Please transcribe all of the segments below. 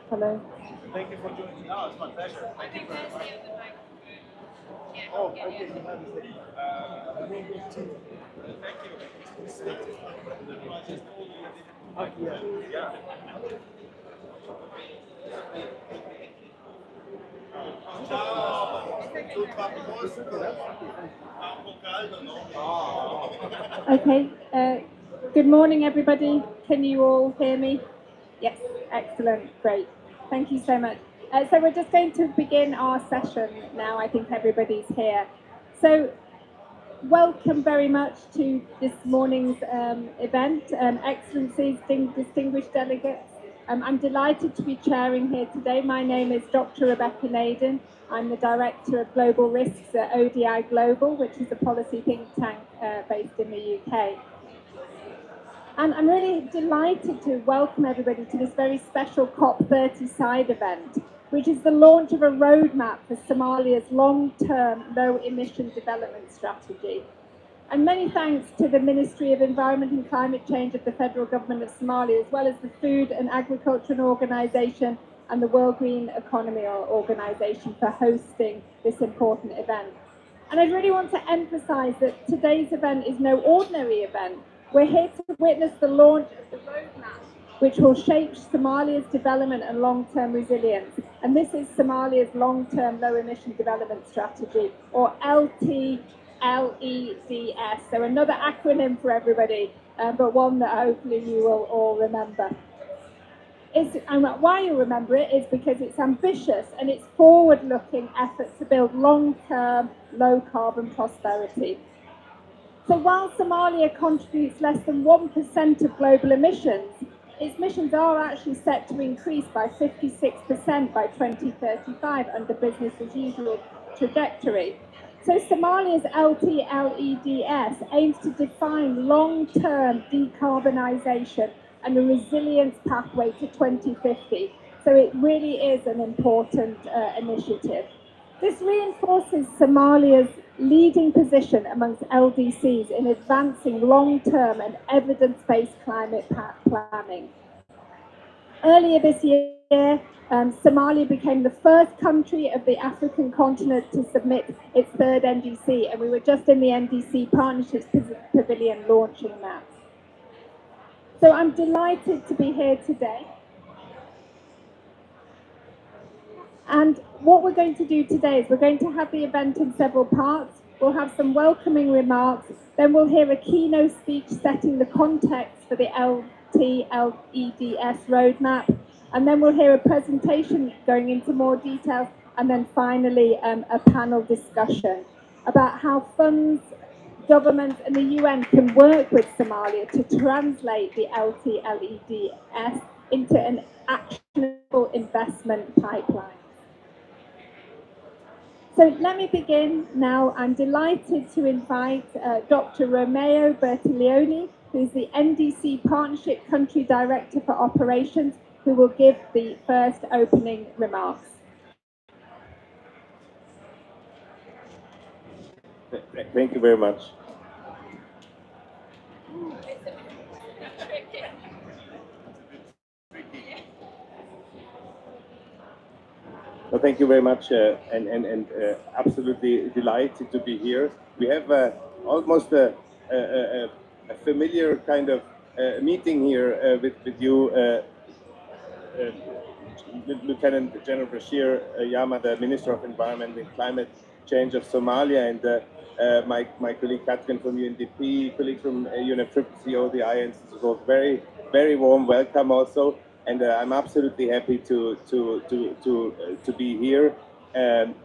Hello. Thank you for joining. No, it's my pleasure. Thank you very much. Oh, okay. You have the same. Thank you. Yeah. Okay. Good morning, everybody. Can you all hear me? Yes. Excellent. Great. Thank you so much. So we're just going to begin our session now. I think everybody's here. So welcome very much to this morning's event. Excellencies, distinguished delegates. I'm delighted to be chairing here today. My name is Dr. Rebecca Naden. I'm the Director of Global Risks at ODI Global, which is a policy think tank based in the UK. And I'm really delighted to welcome everybody to this very special COP30 side event, which is the launch of a roadmap for Somalia's long-term low-emission development strategy. And many thanks to the Ministry of Environment and Climate Change of the Federal Government of Somalia, as well as the Food and Agriculture Organization and the World Green Economy Organization for hosting this important event. And I really want to emphasize that today's event is no ordinary event. We're here to witness the launch of the roadmap, which will shape Somalia's development and long-term resilience. And this is Somalia's long-term low-emission development strategy, or LEDS. So another acronym for everybody, but one that hopefully you will all remember. And why you remember it is because it's ambitious and it's forward-looking effort to build long-term, low-carbon prosperity. So while Somalia contributes less than 1% of global emissions, its emissions are actually set to increase by 56% by 2035 under business as usual trajectory. So Somalia's LEDS aims to define long-term decarbonisation and a resilience pathway to 2050. So it really is an important initiative. This reinforces Somalia's leading position amongst LDCs in advancing long-term and evidence-based climate planning. Earlier this year, Somalia became the first country of the African continent to submit its third NDC, and we were just in the NDC Partnerships Pavilion launching that. So I'm delighted to be here today. And what we're going to do today is we're going to have the event in several parts. We'll have some welcoming remarks, then we'll hear a keynote speech setting the context for the LEDS roadmap, and then we'll hear a presentation going into more details, and then finally a panel discussion about how funds, governments and the UN can work with Somalia to translate the LEDS into an actionable investment pipeline. So let me begin now. I'm delighted to invite Dr. Romeo Bertolioni, who's the NDC Partnership Country Director for Operations, who will give the first opening remarks. Thank you very much. Well, thank you very much, and absolutely delighted to be here. We have almost a familiar kind of meeting here with you, uh, Lieutenant General Bashir Yama, the Minister of Environment and Climate Change of Somalia, and my colleague Katrin from UNDP, colleagues from UNFCCC, ODI, and so very warm welcome also. And I'm absolutely happy to be here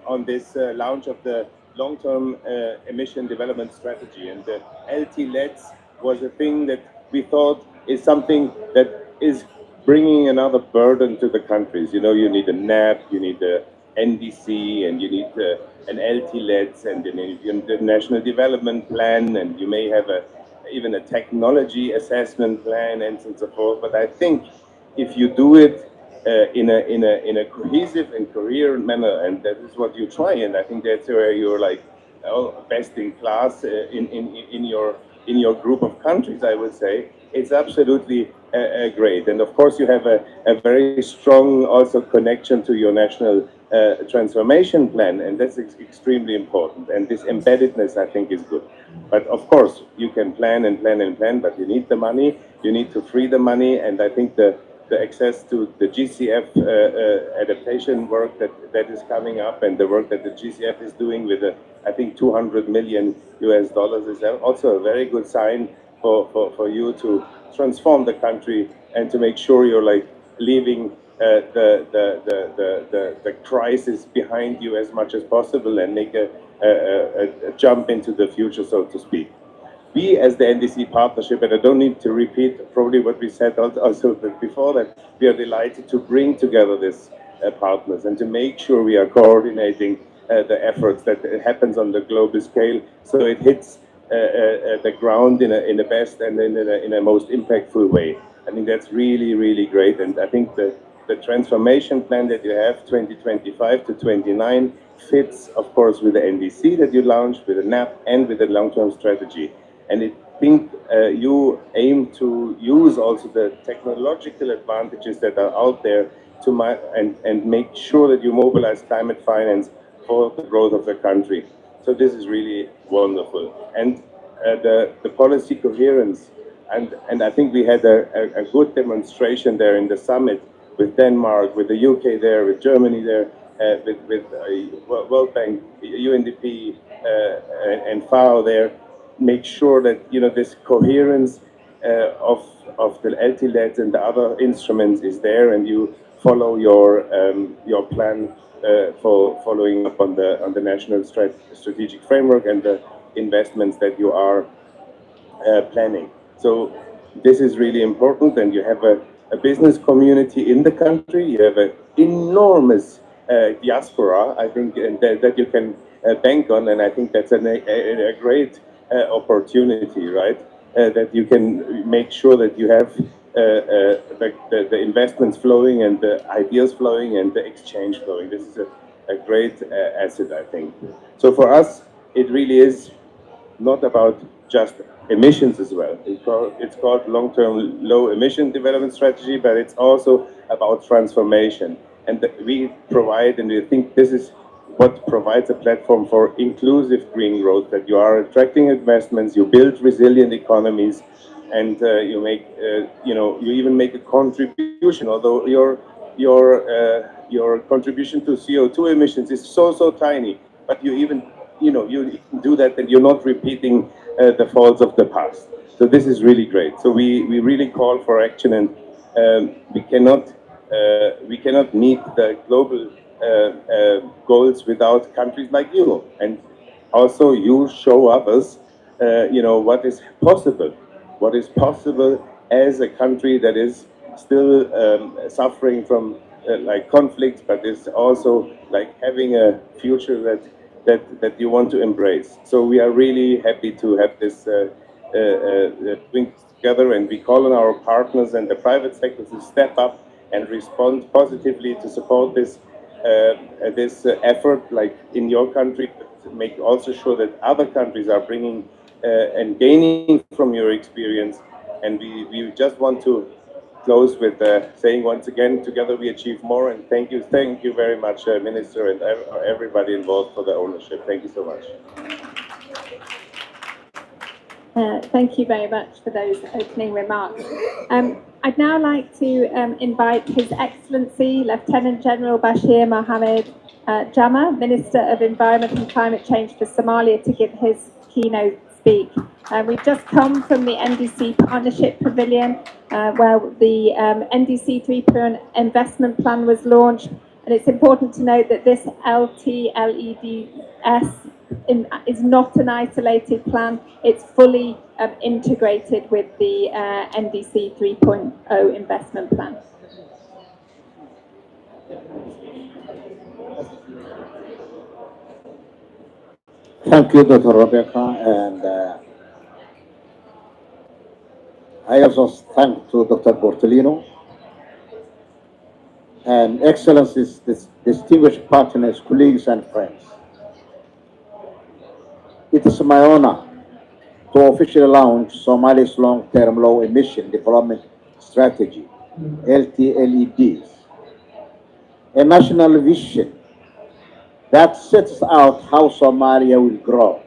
on this launch of the long-term emission development strategy. And the LT-LEDS was a thing that we thought is something that is bringing another burden to the countries. You know, you need a NAP, you need a NDC, and you need an LT-LEDS, and you need the National Development Plan, and you may have even a technology assessment plan, and so forth. But I think if you do it in a cohesive and coherent manner, and that is what you try, and I think that's where you're like best in class in your group of countries, I would say. It's absolutely great. And of course, you have a very strong also connection to your national transformation plan, and that's extremely important. And this embeddedness, I think, is good. But of course, you can plan and plan and plan, but you need the money, you need to free the money, and I think the access to the GCF adaptation work that is coming up, and the work that the GCF is doing with, I think, 200 million US dollars is also a very good sign for you to transform the country and to make sure you're like leaving the crisis behind you as much as possible and make a jump into the future, so to speak. We, as the NDC partnership, and I don't need to repeat probably what we said also before, that we are delighted to bring together these partners and to make sure we are coordinating the efforts that happens on the global scale, so it hits the ground in the best and in a most impactful way. I think that's really great, and I think the transformation plan that you have, 2025 to 29, fits, of course, with the NDC that you launched, with the NAP, and with the long-term strategy. And I think you aim to use also the technological advantages that are out there and make sure that you mobilize climate finance for the growth of the country. So this is really wonderful. And the policy coherence, and I think we had a good demonstration there in the summit with Denmark, with the UK there, with Germany there, with World Bank, UNDP, and FAO there. Make sure that this coherence of the LT-LEDs and the other instruments is there, and you follow your plan for following up on the national strategic framework and the investments that you are planning. So this is really important, and you have a business community in the country. You have an enormous diaspora, I think, and that you can bank on, and I think that's a great opportunity, right? That you can make sure that you have the investments flowing and the ideas flowing and the exchange flowing. This is a great asset, I think. So for us, it really is not about just emissions as well. It's called long-term low-emission development strategy, but it's also about transformation. And we provide, and we think this is what provides a platform for inclusive green growth, that you are attracting investments, you build resilient economies, and you make, you even make a contribution, although your contribution to CO2 emissions is so tiny, but you even you do that, and you're not repeating the faults of the past. So this is really great. So we really call for action, and we cannot meet the global goals without countries like you. And also you show others, what is possible as a country that is still suffering from like conflicts, but is also like having a future that you want to embrace. So we are really happy to have this thing together, and we call on our partners and the private sector to step up and respond positively to support this effort, like in your country, but to make also sure that other countries are bringing and gaining from your experience. And we just want to close with saying once again, together we achieve more. And thank you very much, Minister, and everybody involved for the ownership. Thank you so much. Thank you very much for those opening remarks. I'd now like to invite His Excellency Lieutenant General Bashir Mohammed Jama, Minister of Environment and Climate Change for Somalia, to give his keynote speak. We've just come from the NDC Partnership Pavilion, where the NDC 3 investment plan was launched. And it's important to note that this LEDS is not an isolated plan. It's fully integrated with the NDC 3.0 investment plan. Thank you, Dr. Rebecca, and I also thank to Dr. Bortolino and Excellencies, distinguished partners, colleagues, and friends. It is my honor to officially launch Somalia's long-term low-emission development strategy, LTLEDs, a national vision that sets out how Somalia will grow,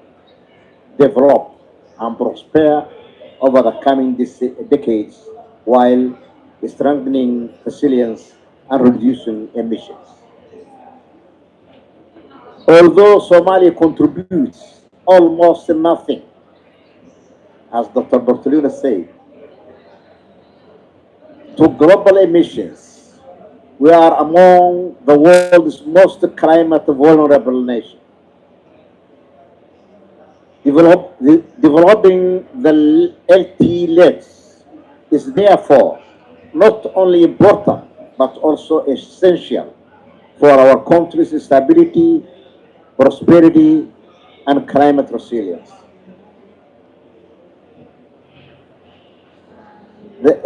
develop, and prosper over the coming decades while strengthening resilience and reducing emissions. Although Somalia contributes almost nothing, as Dr. Bortolino said, to global emissions, we are among the world's most climate vulnerable nations. Developing the LEDS is therefore not only important but also essential for our country's stability, prosperity, and climate resilience. The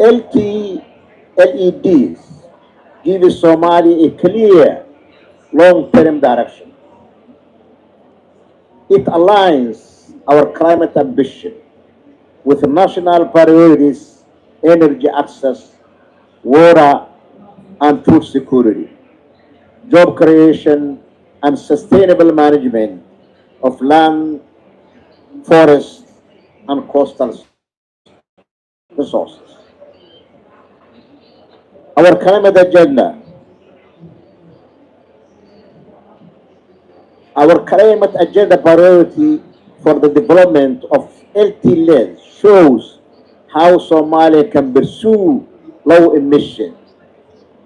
LEDs give Somalia a clear long-term direction. It aligns our climate ambition with national priorities, energy access, water and food security, job creation, and sustainable management of land, forests, and coastal resources. Our climate agenda priority for the development of LTLEDs shows how Somalia can pursue low emission,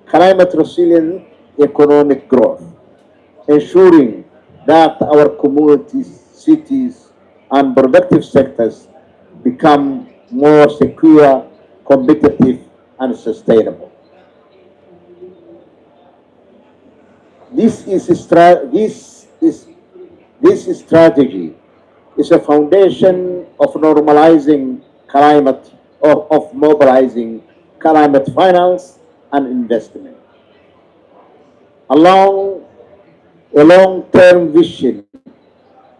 climate resilient economic growth, ensuring that our communities, cities, and productive sectors become more secure, competitive, and sustainable. This strategy is a foundation of normalizing climate, of mobilizing climate finance and investment. Along a long-term vision,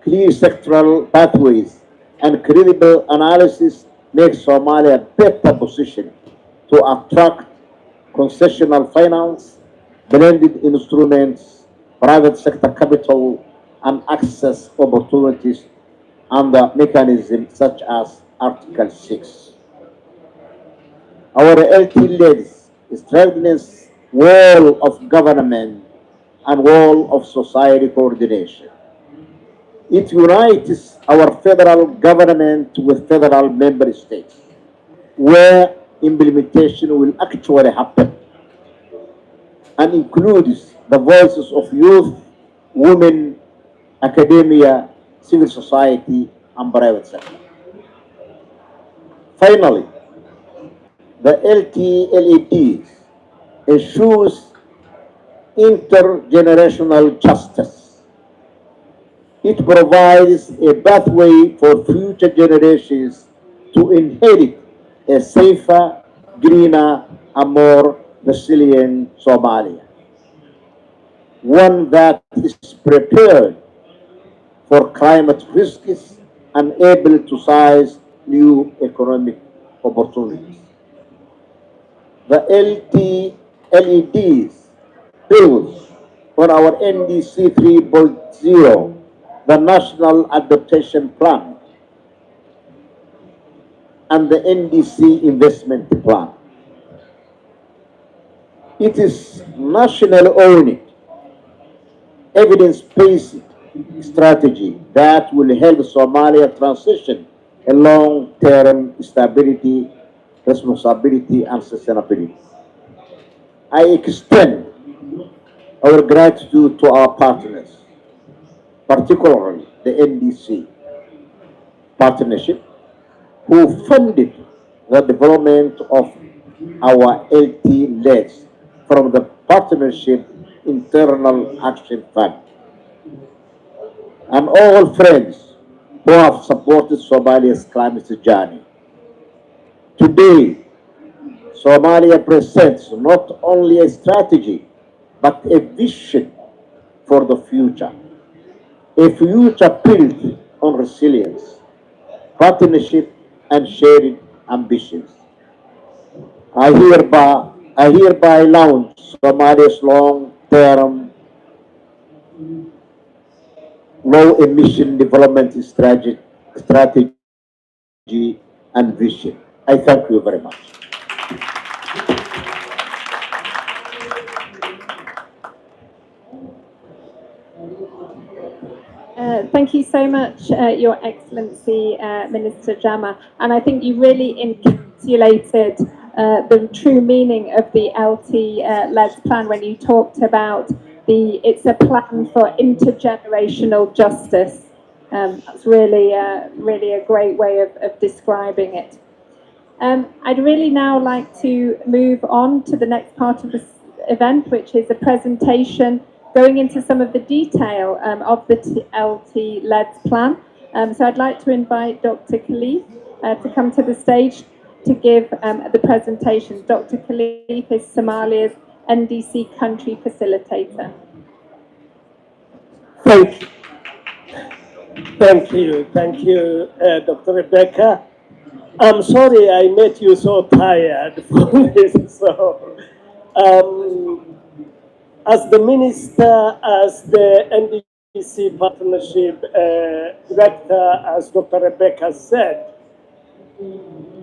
clear sectoral pathways, and credible analysis make Somalia better positioned to attract concessional finance, blended instruments, private sector capital, and access opportunities under mechanisms such as Article 6. Our LTLEDs strengthens wall of government and wall of society coordination. It unites our federal government with federal member states, where implementation will actually happen, and includes the voices of youth, women, academia, civil society, and private sector. Finally, the LTLEDs ensures intergenerational justice. It provides a pathway for future generations to inherit a safer, greener, and more resilient Somalia, one that is prepared for climate risks and able to seize new economic opportunities. the LEDs bills on our NDC 3.0, the National Adaptation Plan, and the NDC Investment Plan. It is national owned, evidence-based strategy that will help Somalia transition a long-term stability, responsibility, and sustainability. I extend our gratitude to our partners, particularly the NDC partnership, who funded the development of our LEDS from the partnership internal action fund, and all friends who have supported Somalia's climate journey. Today, Somalia presents not only a strategy, but a vision for the future. A future built on resilience, partnership, and shared ambitions. I hereby launch Somalia's long-term low-emission development strategy and vision. I thank you very much. Thank you so much, Your Excellency, Minister Jama. And I think you really encapsulated the true meaning of the LEDS plan when you talked about it's a plan for intergenerational justice. That's really, really a great way of describing it. I'd really now like to move on to the next part of this event, which is a presentation going into some of the detail of the LEDS plan. So I'd like to invite Dr. Khalif to come to the stage to give the presentation. Dr. Khalif is Somalia's NDC country facilitator. Thank you, Dr. Rebecca. I'm sorry I made you so tired for this. So, as the minister, as the NDC partnership director, as Dr. Rebecca said,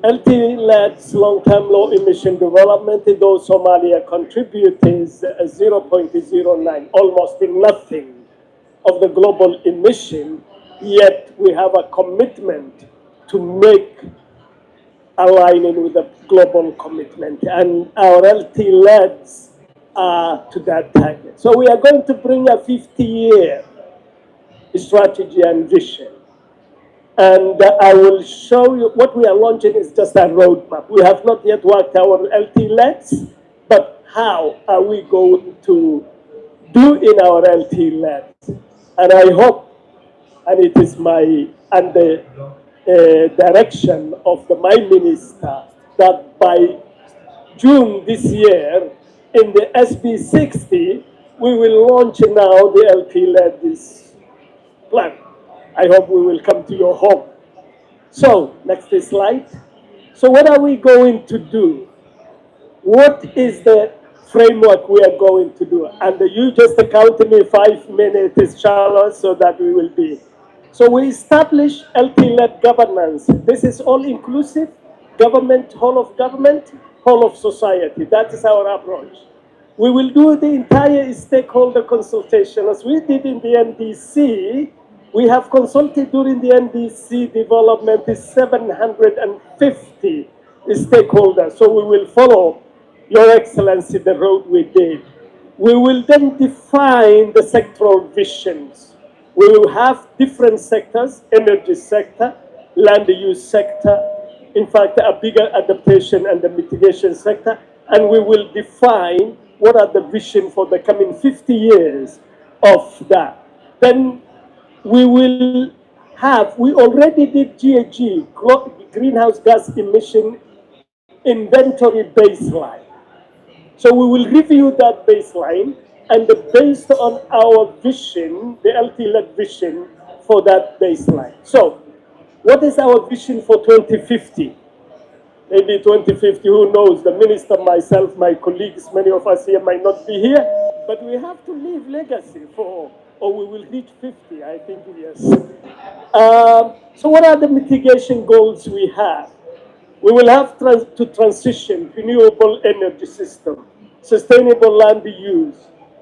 LEDS long-term low-emission development, though Somalia contributes 0.09, almost nothing of the global emission, yet we have a commitment to make aligning with the global commitment, and our LEDs are to that target. So we are going to bring a 50-year strategy and vision. And I will show you what we are launching is just a roadmap. We have not yet worked our LEDs, but how are we going to do in our LEDs? And I hope, and it is my under direction of my minister, that by June this year, in the SB60, we will launch now the LEDs plan. I hope we will come to your home. So, next slide. So what are we going to do? What is the framework we are going to do? And you just count me 5 minutes, Charlotte, so that we will be. So we establish LP-led governance. This is all-inclusive government, whole of society. That is our approach. We will do the entire stakeholder consultation as we did in the NDC. We have consulted during the NDC development 750 stakeholders. So we will follow, Your Excellency, the road we did. We will then define the sectoral visions. We will have different sectors: energy sector, land use sector, in fact, a bigger adaptation and the mitigation sector, and we will define what are the vision for the coming 50 years of that. Then we will have, we already did GHG, greenhouse gas emission inventory baseline. So we will review that baseline, and based on our vision, the LT-led vision for that baseline. So what is our vision for 2050? maybe 2050, who knows? The minister, myself, my colleagues, many of us here might not be here, but we have to leave legacy for, or we will reach 50, I think, yes. So what are the mitigation goals we have? We will have to transition renewable energy system, sustainable land use,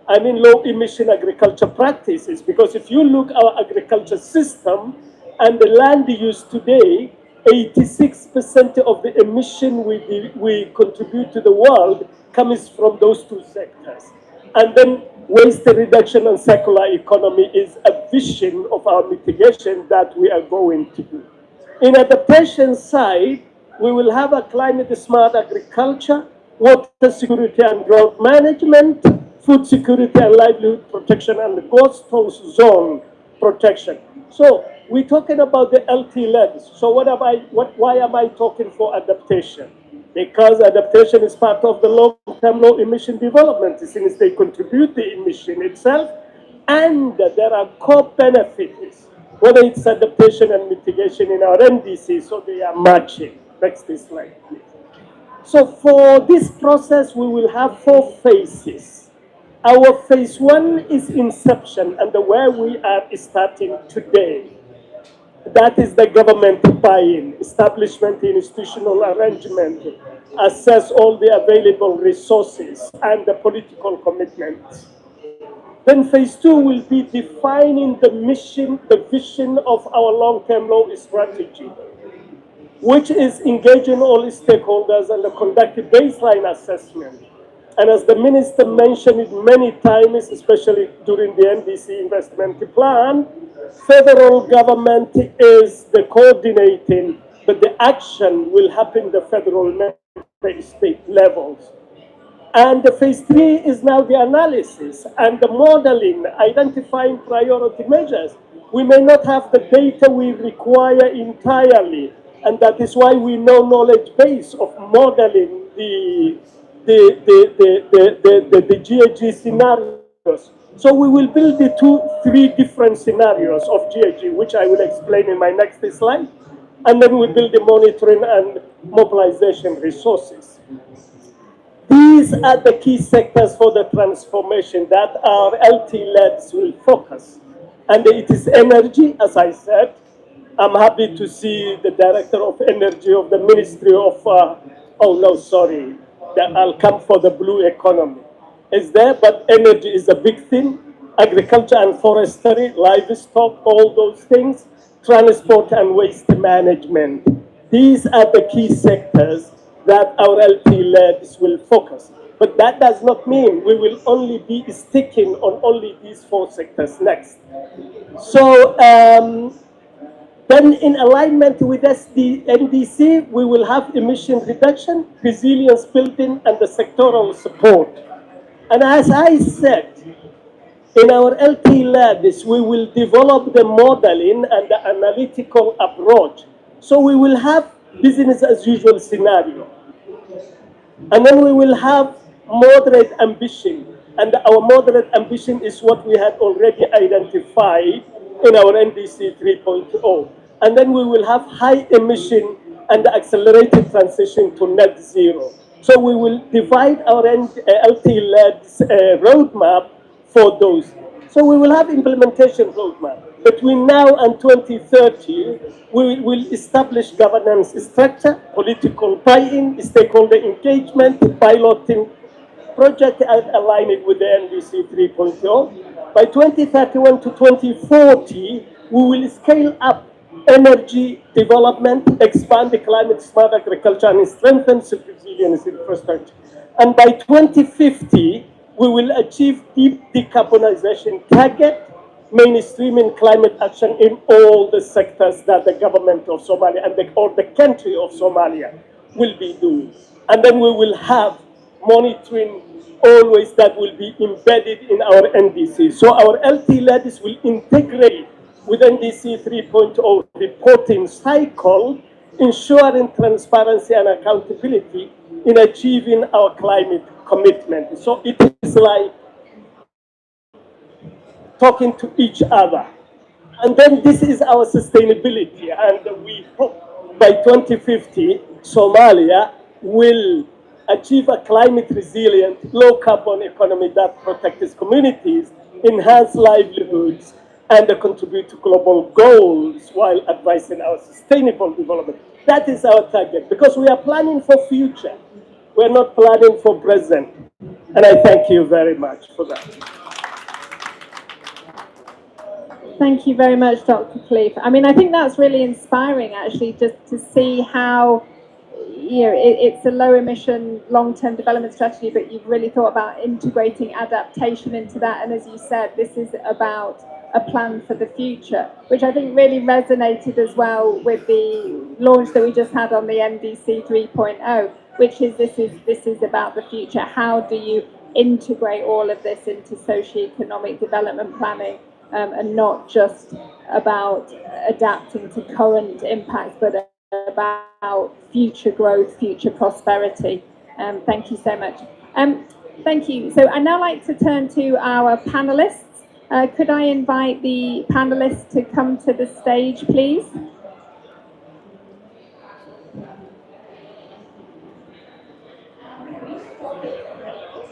low emission agriculture practices, because if you look our agriculture system and the land use today, 86% of the emission we contribute to the world comes from those two sectors. And then waste reduction and circular economy is a vision of our mitigation that we are going to do. In adaptation side, we will have a climate smart agriculture, water security and drought management, food security and livelihood protection, and the coastal zone protection. So we're talking about the LEDs. So why am I talking for adaptation? Because adaptation is part of the long-term low-emission development, since they contribute the emission itself, and there are co-benefits, whether it's adaptation and mitigation in our NDC, so they are matching. Next slide, please. So for this process, we will have 4 phases. Our phase 1 is inception, and where we are starting today. That is the government buy-in, establishment, institutional arrangement, assess all the available resources and the political commitments. Then phase 2 will be defining the mission, the vision of our long-term law strategy, which is engaging all stakeholders and conducting baseline assessment. And as the minister mentioned it many times, especially during the NDC investment plan, federal government is the coordinating, but the action will happen at the federal and state levels. And the phase 3 is now the analysis and the modeling, identifying priority measures. We may not have the data we require entirely, and that is why we know knowledge base of modeling the GAG scenarios. So we will build the 3 different scenarios of GAG, which I will explain in my next slide. And then we build the monitoring and mobilization resources. These are the key sectors for the transformation that our LEDs will focus. And it is energy, as I said. I'm happy to see the Director of Energy of the Ministry of, I'll come for the blue economy. Is there, but energy is a big thing. Agriculture and forestry, livestock, all those things. Transport and waste management. These are the key sectors that our LEDs will focus. But that does not mean we will only be sticking on only these 4 sectors next. So then in alignment with NDC, we will have emission reduction, resilience building, and the sectoral support. And as I said, in our LEDs, we will develop the modeling and the analytical approach. So we will have business as usual scenario. And then we will have moderate ambition. And our moderate ambition is what we had already identified in our NDC 3.0. And then we will have high emission and accelerated transition to net zero. So we will divide our LEDs roadmap for those. So we will have implementation roadmap. Between now and 2030, we will establish governance structure, political buy-in, stakeholder engagement, piloting project and align it with the NDC 3.0. By 2031 to 2040, we will scale up energy development, expand the climate smart agriculture, and strengthen self-resilience infrastructure. And by 2050, we will achieve deep decarbonization target, mainstreaming climate action in all the sectors that the government of Somalia and the country of Somalia will be doing. And then we will have monitoring always that will be embedded in our NDC. So our LEDs will integrate with NDC 3.0 reporting cycle, ensuring transparency and accountability in achieving our climate commitment. So it is like talking to each other. And then this is our sustainability, and we hope by 2050, Somalia will achieve a climate resilient, low carbon economy that protects its communities, enhance livelihoods, and contribute to global goals while advancing our sustainable development. That is our target, because we are planning for future. We're not planning for present. And I thank you very much for that. Thank you very much, Dr. Khalif. I mean, I think that's really inspiring, actually, just to see how, it's a low-emission, long-term development strategy, but you've really thought about integrating adaptation into that. And as you said, this is about a plan for the future, which I think really resonated as well with the launch that we just had on the NDC 3.0, which is this is about the future. How do you integrate all of this into socio-economic development planning? And not just about adapting to current impacts, but about future growth, future prosperity. Thank you so much. Thank you. So I'd now like to turn to our panelists. Could I invite the panelists to come to the stage, please?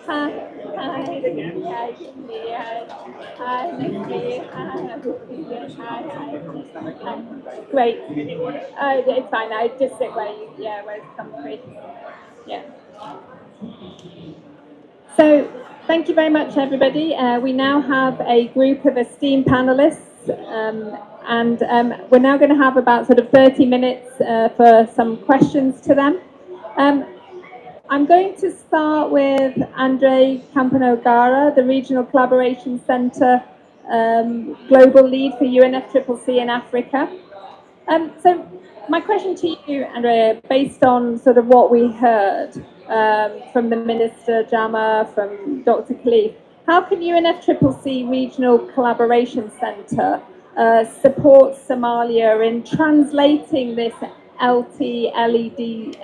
Hi. Hi. Hi. Hi. Hi. Great. It's fine. I just sit where where it's comfy. Yeah. So thank you very much, everybody. We now have a group of esteemed panelists, and we're now going to have about sort of 30 minutes for some questions to them. I'm going to start with Andre Campanogara, the Regional Collaboration Centre Global Lead for UNFCCC in Africa. So my question to you, Andrea, based on sort of what we heard from the Minister Jama, from Dr. Khalif, how can UNFCCC Regional Collaboration Centre support Somalia in translating this LEDS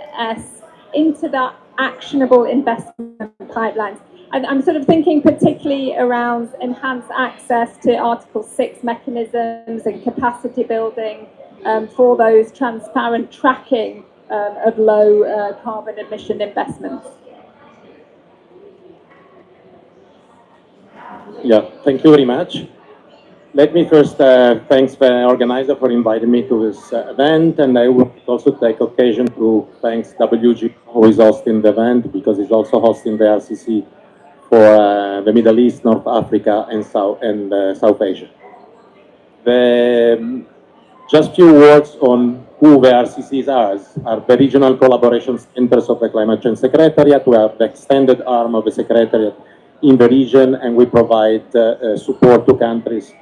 into that actionable investment pipelines? And I'm sort of thinking particularly around enhanced access to Article 6 mechanisms and capacity building for those transparent tracking of low carbon emission investments. Yeah, thank you very much. Let me first thank the organizer for inviting me to this event, and I would also take occasion to thank WG, who is hosting the event, because he's also hosting the RCC for the Middle East, North Africa, and South Asia. Just few words on who the RCCs are the regional collaboration centers of the Climate Change Secretariat. We are the extended arm of the Secretariat in the region, and we provide support to countries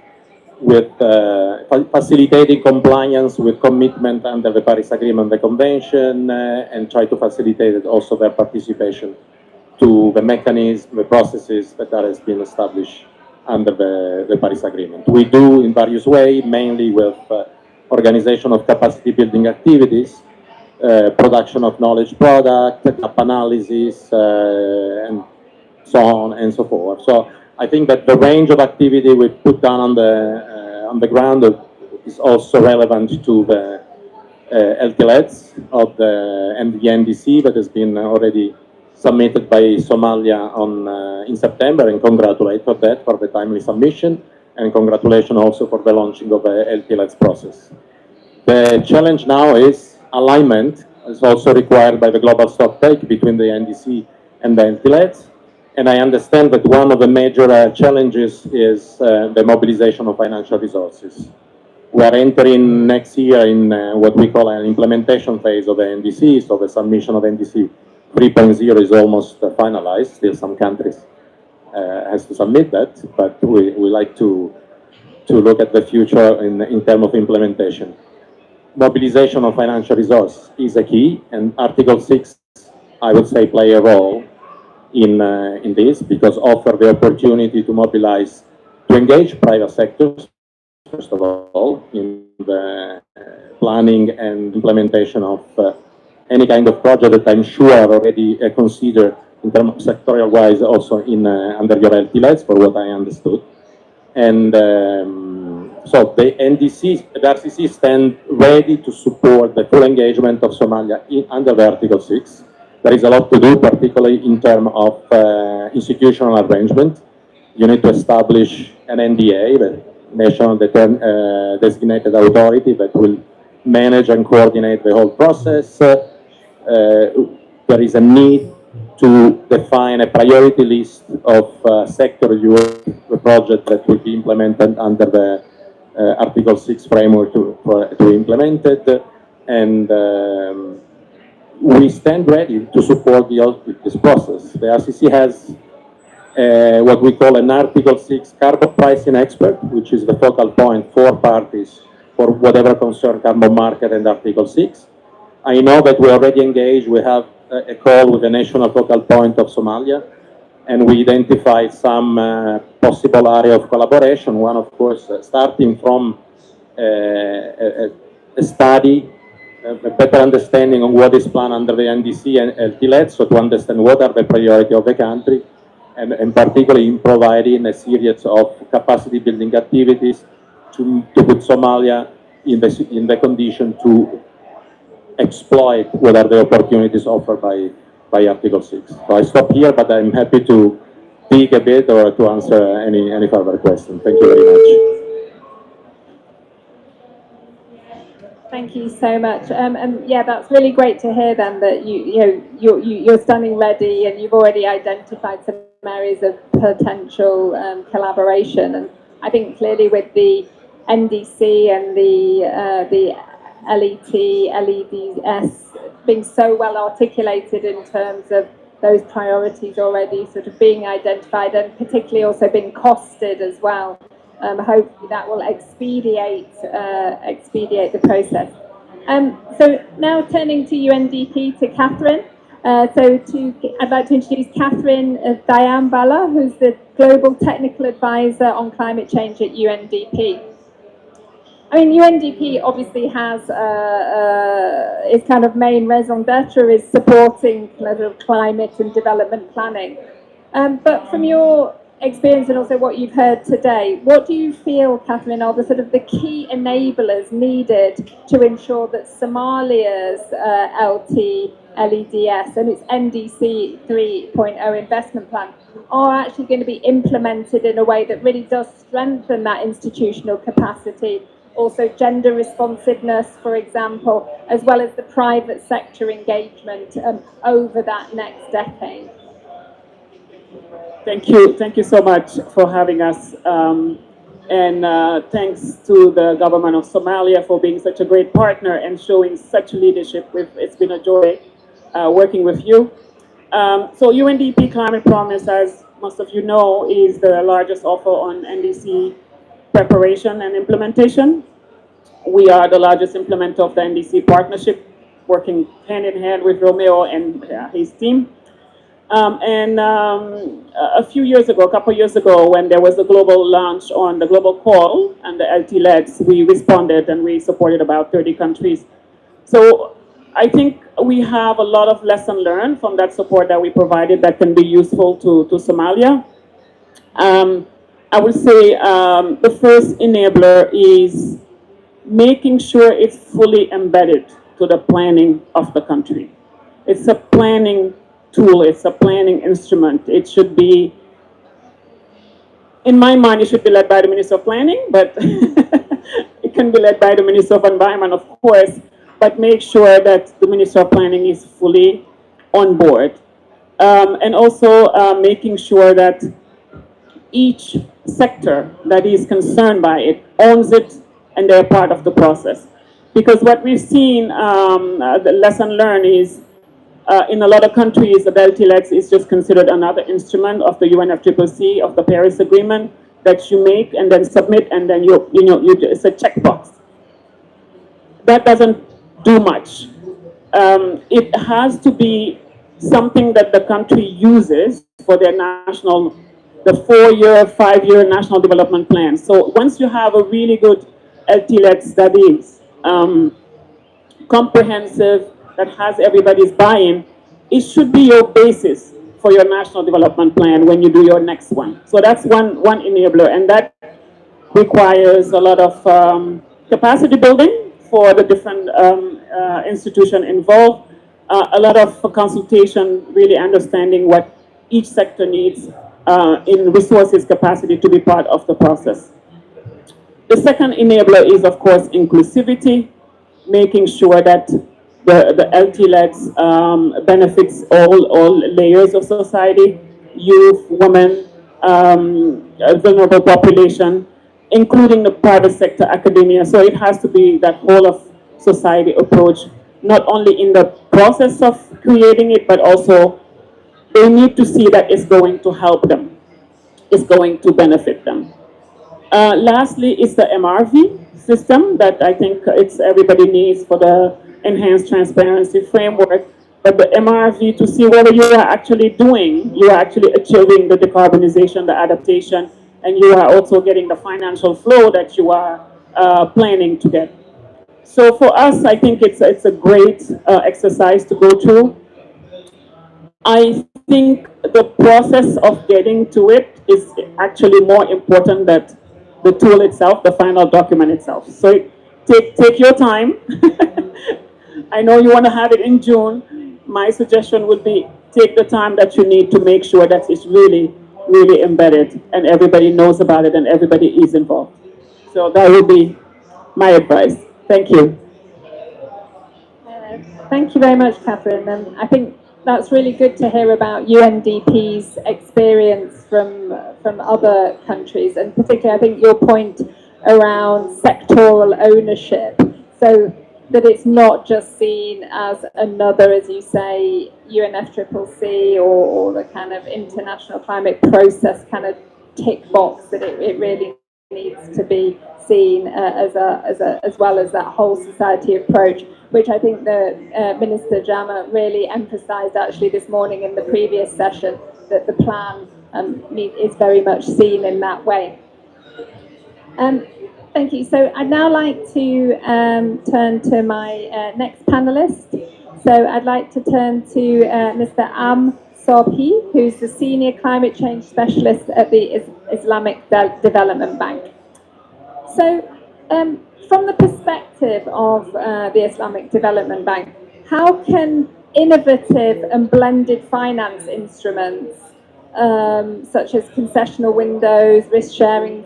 with facilitating compliance with commitment under the Paris Agreement, the Convention, and try to facilitate also their participation to the mechanism, the processes that has been established under the Paris Agreement. We do in various ways, mainly with organization of capacity building activities, production of knowledge product, gap analysis, and so on and so forth. So I think that the range of activity we put down on the ground is also relevant to the LEDS of and the NDC that has been already submitted by Somalia in September, and congratulate for that, for the timely submission, and congratulations also for the launching of the LEDS process. The challenge now is alignment, is also required by the global stocktake between the NDC and the LEDS. And I understand that one of the major challenges is the mobilization of financial resources. We are entering next year in what we call an implementation phase of the NDC, so the submission of NDC 3.0 is almost finalized. Still some countries has to submit that, but we like to look at the future in terms of implementation. Mobilization of financial resource is a key, and Article 6, I would say, play a role in this, because offer the opportunity to mobilize, to engage private sectors, first of all, in the planning and implementation of any kind of project that I'm sure are already considered in terms of sectorial wise, also in under your LEDS, for what I understood. And So the RCC stand ready to support the full engagement of Somalia under the Article 6. There is a lot to do, particularly in terms of institutional arrangement. You need to establish an NDA, the National Designated Authority, that will manage and coordinate the whole process. There is a need to define a priority list of sector projects that will be implemented under the Article 6 framework to implement it. And we stand ready to support this process. The RCC has what we call an Article 6 carbon pricing expert, which is the focal point for parties for whatever concern carbon market and Article 6. I know that we already engaged. We have a call with the national focal point of Somalia, and we identified some possible area of collaboration. One, of course, starting from a study, a better understanding on what is planned under the NDC and LEDS, so to understand what are the priorities of the country, and particularly in providing a series of capacity building activities to put Somalia in the condition to exploit what are the opportunities offered by Article 6. So I stop here, but I'm happy to dig a bit or to answer any further questions. Thank you very much. Thank you so much. And yeah, that's really great to hear then that you're standing ready and you've already identified some areas of potential collaboration. And I think clearly with the NDC and the LEDS being so well articulated in terms of those priorities already sort of being identified and particularly also being costed as well. Hopefully that will expedite the process. So now turning to UNDP, to Catherine. I'd like to introduce Catherine Diambala, who's the Global Technical Advisor on Climate Change at UNDP. I mean, UNDP obviously has its kind of main raison d'etre is supporting kind of climate and development planning. But from your experience and also what you've heard today, what do you feel, Catherine, are the sort of the key enablers needed to ensure that Somalia's LEDS and its NDC 3.0 investment plan are actually going to be implemented in a way that really does strengthen that institutional capacity, also gender responsiveness, for example, as well as the private sector engagement over that next decade? Thank you so much for having us. Thanks to the government of Somalia for being such a great partner and showing such leadership. It's been a joy working with you. So UNDP Climate Promise, as most of you know, is the largest offer on NDC preparation and implementation. We are the largest implementer of the NDC partnership, working hand in hand with Romeo and his team. A few years ago, a couple of years ago, when there was a global launch on the global call and the LEDS, we responded and we supported about 30 countries. So I think we have a lot of lesson learned from that support that we provided that can be useful to Somalia. I would say the first enabler is making sure it's fully embedded to the planning of the country. It's a planning tool, it's a planning instrument. It should be, in my mind, it should be led by the Minister of Planning, but it can be led by the Minister of Environment, of course, but make sure that the Minister of Planning is fully on board. And also making sure that each sector that is concerned by it owns it and they're part of the process. Because what we've seen, the lesson learned is in a lot of countries, the LEDS is just considered another instrument of the UNFCCC, of the Paris Agreement, that you make and then submit, and then it's a checkbox. That doesn't do much. It has to be something that the country uses for their national, the 4-year, 5-year national development plan. So once you have a really good LEDS that is comprehensive, that has everybody's buy-in, it should be your basis for your national development plan when you do your next one. So that's one enabler, and that requires a lot of capacity building for the different institutions involved, a lot of consultation, really understanding what each sector needs in resources capacity to be part of the process. The second enabler is, of course, inclusivity, making sure that the LTLEDs benefits all layers of society, youth, women, vulnerable population, including the private sector, academia. So it has to be that whole of society approach, not only in the process of creating it, but also they need to see that it's going to help them, it's going to benefit them. Lastly is the MRV system that I think it's everybody needs for the enhanced transparency framework. But the MRV to see whether you are actually achieving the decarbonization, the adaptation, and you are also getting the financial flow that you are planning to get. So for us, I think it's a great exercise to go through. I think the process of getting to it is actually more important than the tool itself, the final document itself. So take your time. I know you want to have it in June. My suggestion would be take the time that you need to make sure that it's really, really embedded and everybody knows about it and everybody is involved. So that would be my advice. Thank you. Thank you very much, Catherine. And I think that's really good to hear about UNDP's experience from other countries, and particularly I think your point around sectoral ownership, so that it's not just seen as another, as you say, UNFCCC or the kind of international climate process kind of tick box, that it really needs to be seen as well as that whole society approach, which I think the Minister Jama really emphasised actually this morning in the previous session, that the plan is very much seen in that way. Thank you. So I'd now like to turn to my next panellist. So I'd like to turn to Mr. Am Sobhi, who's the Senior Climate Change Specialist at the Islamic Development Bank. So from the perspective of the Islamic Development Bank, how can innovative and blended finance instruments such as concessional windows, risk-sharing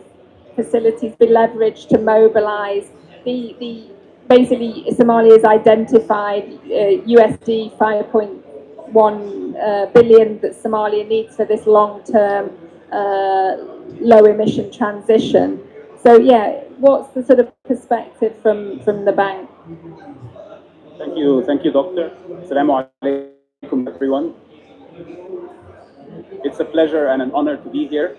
facilities be leveraged to mobilize basically Somalia has identified USD 5.1 billion that Somalia needs for this long-term low-emission transition. So yeah, what's the sort of perspective from the bank? Thank you, Doctor. Assalamu alaikum, everyone. It's a pleasure and an honor to be here.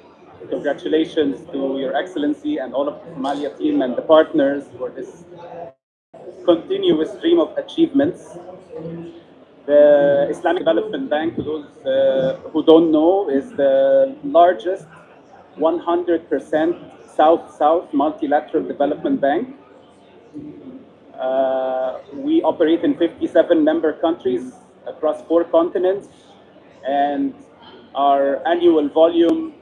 Congratulations to Your Excellency and all of the Somalia team and the partners for this continuous stream of achievements. The Islamic Development Bank, to those who don't know, is the largest 100% South-South multilateral development bank. We operate in 57 member countries across 4 continents, and our annual volume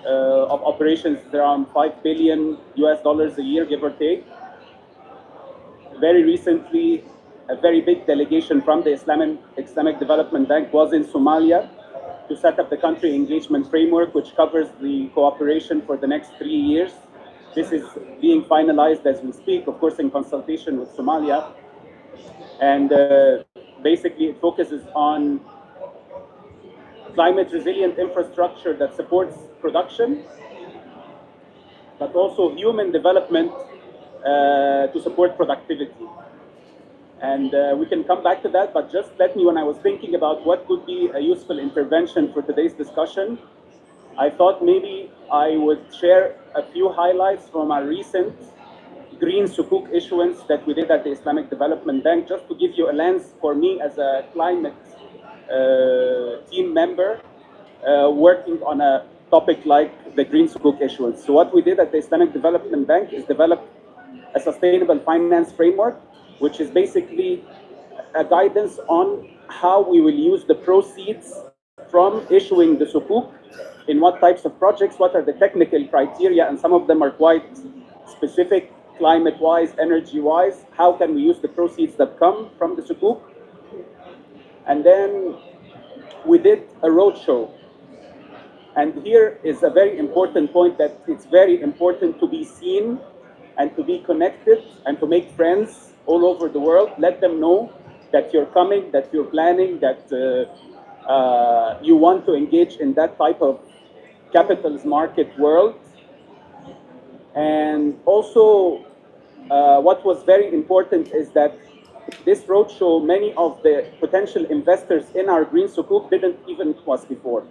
of operations is around $5 billion a year, give or take. Very recently, a very big delegation from the Islamic Development Bank was in Somalia to set up the country engagement framework, which covers the cooperation for the next 3 years. This is being finalized as we speak, of course, in consultation with Somalia. And basically, it focuses on climate resilient infrastructure that supports production, but also human development to support productivity. And we can come back to that, but just let me, when I was thinking about what could be a useful intervention for today's discussion, I thought maybe I would share a few highlights from our recent green sukuk issuance that we did at the Islamic Development Bank, just to give you a lens for me as a climate team member working on a topic like the green sukuk issuance. So what we did at the Islamic Development Bank is develop a sustainable finance framework, which is basically a guidance on how we will use the proceeds from issuing the sukuk in what types of projects, what are the technical criteria, and some of them are quite specific, climate-wise, energy-wise. How can we use the proceeds that come from the sukuk? And then we did a roadshow. And here is a very important point, that it's very important to be seen and to be connected and to make friends all over the world. Let them know that you're coming, that you're planning, that you want to engage in that type of capitals market world. And also, what was very important is that this roadshow, many of the potential investors in our green sukuk didn't even know us before.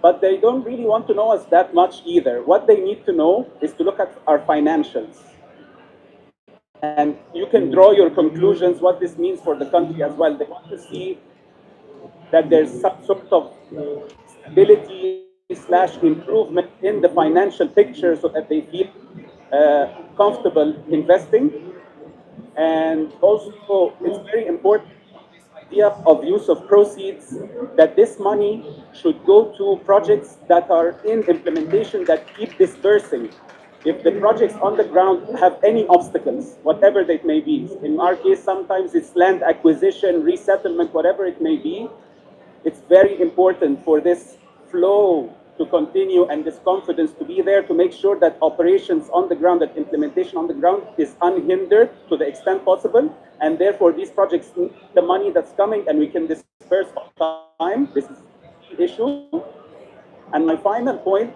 But they don't really want to know us that much either. What they need to know is to look at our financials. And you can draw your conclusions what this means for the country as well. They want to see that there's some sort of stability / improvement in the financial picture so that they feel comfortable investing. And also, it's very important, idea of use of proceeds, that this money should go to projects that are in implementation, that keep dispersing. If the projects on the ground have any obstacles, whatever they may be, in our case, sometimes it's land acquisition, resettlement, whatever it may be, it's very important for this flow to continue and this confidence to be there, to make sure that operations on the ground, that implementation on the ground is unhindered to the extent possible. And therefore, these projects need the money that's coming, and we can disperse on time. This is the issue. And my final point,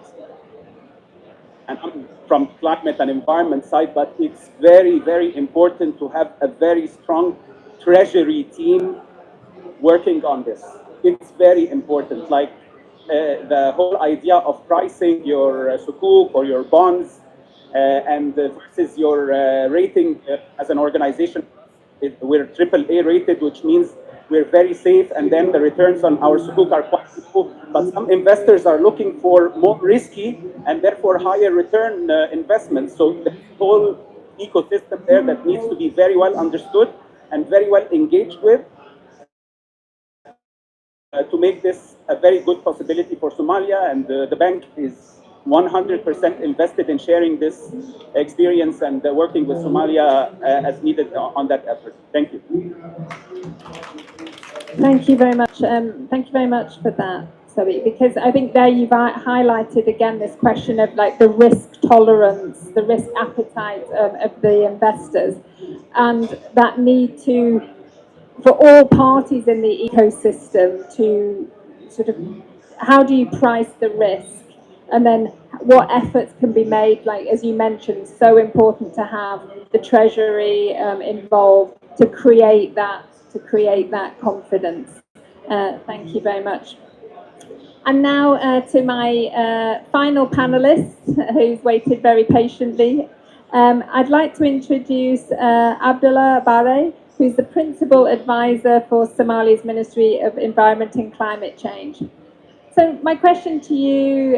and I'm from climate and environment side, but it's very, very important to have a very strong treasury team working on this. It's very important. Like the whole idea of pricing your sukuk or your bonds and versus your rating as an organization. We're AAA rated, which means we're very safe, and then the returns on our sukuk are quite low. But some investors are looking for more risky and therefore higher return investments. So the whole ecosystem there that needs to be very well understood and very well engaged with, to make this a very good possibility for Somalia. And the bank is 100% invested in sharing this experience and working with Somalia as needed on that effort. Thank you. Thank you very much. Thank you very much for that, Zoe, because I think there you've highlighted again this question of like the risk tolerance, the risk appetite of the investors, and that need to, for all parties in the ecosystem, to sort of, how do you price the risk, and then what efforts can be made, like as you mentioned, so important to have the treasury involved to create that confidence. Thank you very much. And now to my final panelist, who's waited very patiently. I'd like to introduce Abdullah Bare, who's the Principal Advisor for Somalia's Ministry of Environment and Climate Change. So my question to you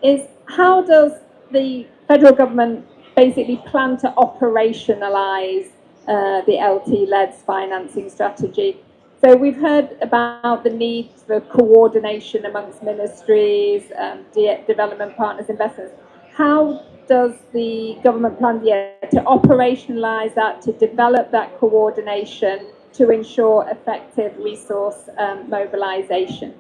is, how does the federal government basically plan to operationalize the LEDS financing strategy? So we've heard about the need for coordination amongst ministries, development partners, investors. How does the government plan to operationalize that, to develop that coordination, to ensure effective resource mobilization?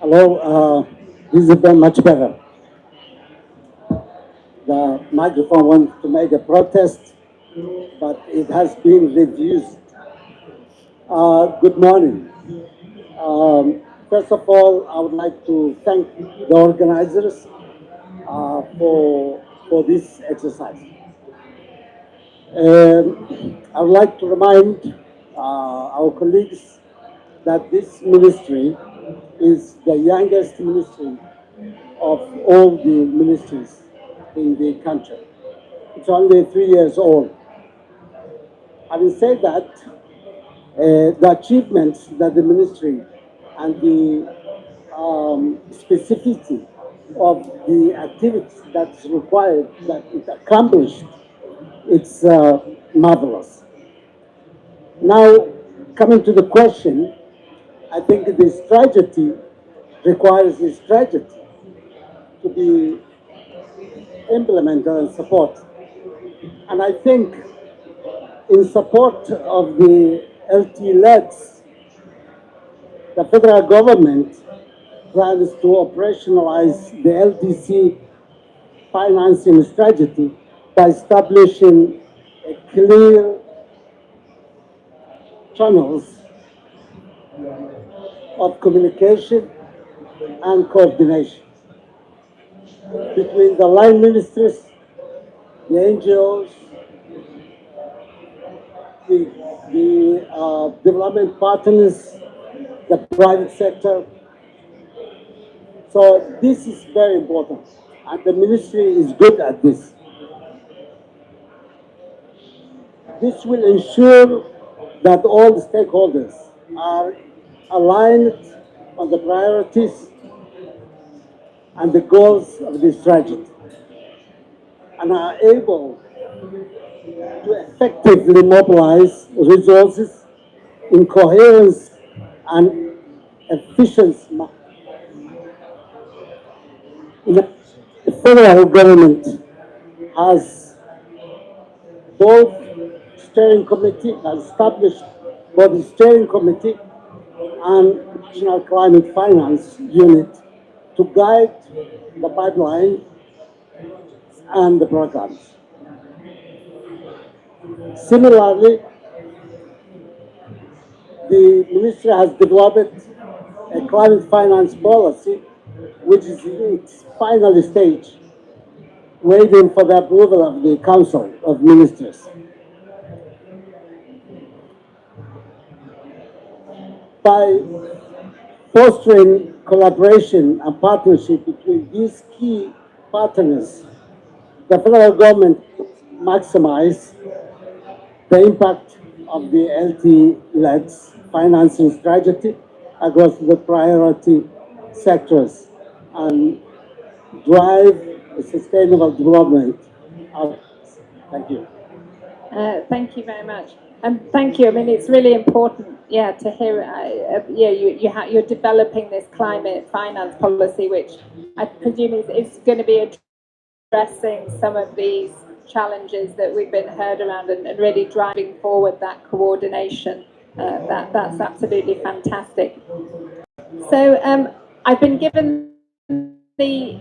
Hello, this is much better. The microphone wants to make a protest, but it has been reduced. Good morning. First of all, I would like to thank the organizers for this exercise. I would like to remind our colleagues that this ministry is the youngest ministry of all the ministries in the country. It's only 3 years old. Having said that, the achievements that the ministry and the specificity of the activities that's required, that it accomplished, it's marvelous. Now, coming to the question, I think the strategy requires a strategy to be implemented and supported. And I think in support of the LEDS, the federal government plans to operationalize the LDC financing strategy by establishing clear channels of communication and coordination between the line ministries, the NGOs, the development partners, the private sector. So this is very important, and the ministry is good at this. This will ensure that all the stakeholders are aligned on the priorities and the goals of this strategy and are able to effectively mobilize resources in coherence and efficiency. The federal government has both steering committee, has established both the steering committee and National Climate Finance Unit to guide the pipeline and the programs. Similarly, the ministry has developed a climate finance policy, which is in its final stage, waiting for the approval of the Council of Ministers. By fostering collaboration and partnership between these key partners, the federal government maximize the impact of the LEDS financing strategy across the priority sectors and drive a sustainable development. Thank you. Thank you very much. And thank you. I mean, it's really important, to hear. You're developing this climate finance policy, which I presume is going to be addressing some of these challenges that we've been heard around and really driving forward that coordination. That's absolutely fantastic. So I've been given the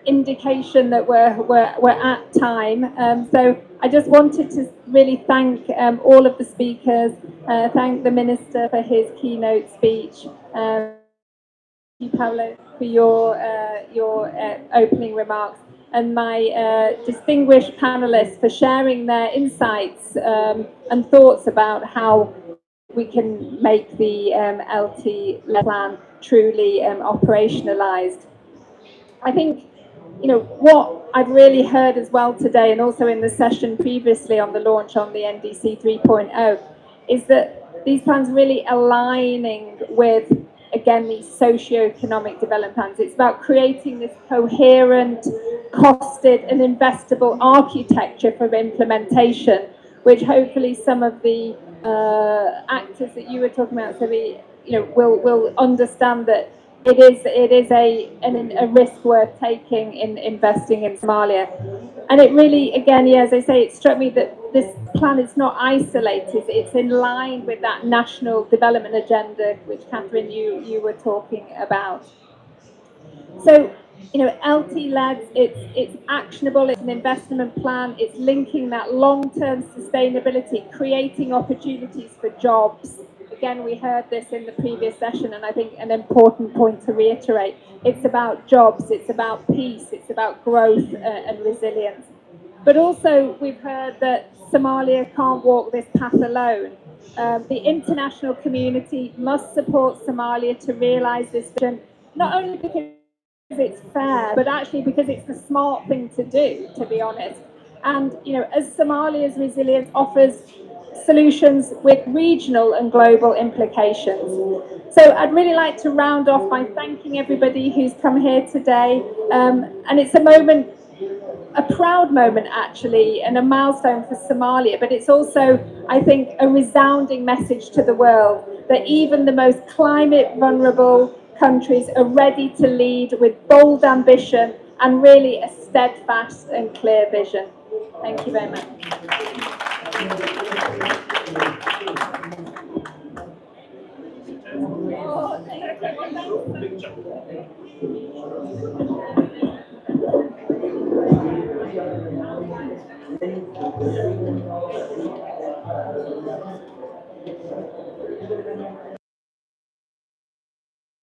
indication that we're at time. So I just wanted to really thank all of the speakers, thank the Minister for his keynote speech, thank you, Paolo, for your opening remarks, and my distinguished panelists for sharing their insights and thoughts about how we can make the LT plan truly operationalized. I think, what I've really heard as well today, and also in the session previously on the launch on the NDC 3.0, is that these plans really aligning with, again, these socio-economic development plans. It's about creating this coherent, costed and investable architecture for implementation, which hopefully some of the actors that you were talking about, Sabi, will understand that it is a risk worth taking in investing in Somalia. And it really, again, yeah, as I say, it struck me that this plan is not isolated. It's in line with that national development agenda, which Catherine, you were talking about. So, LT-LEDs, it's actionable, it's an investment plan, it's linking that long-term sustainability, creating opportunities for jobs. Again, we heard this in the previous session, and I think an important point to reiterate. It's about jobs, it's about peace, it's about growth and resilience. But also, we've heard that Somalia can't walk this path alone. The international community must support Somalia to realise this vision, not only because it's fair, but actually because it's the smart thing to do, to be honest. And, as Somalia's resilience offers solutions with regional and global implications. So I'd really like to round off by thanking everybody who's come here today. And it's a proud moment actually, and a milestone for Somalia, but it's also, I think, a resounding message to the world that even the most climate vulnerable countries are ready to lead with bold ambition and really a steadfast and clear vision. Thank you very much.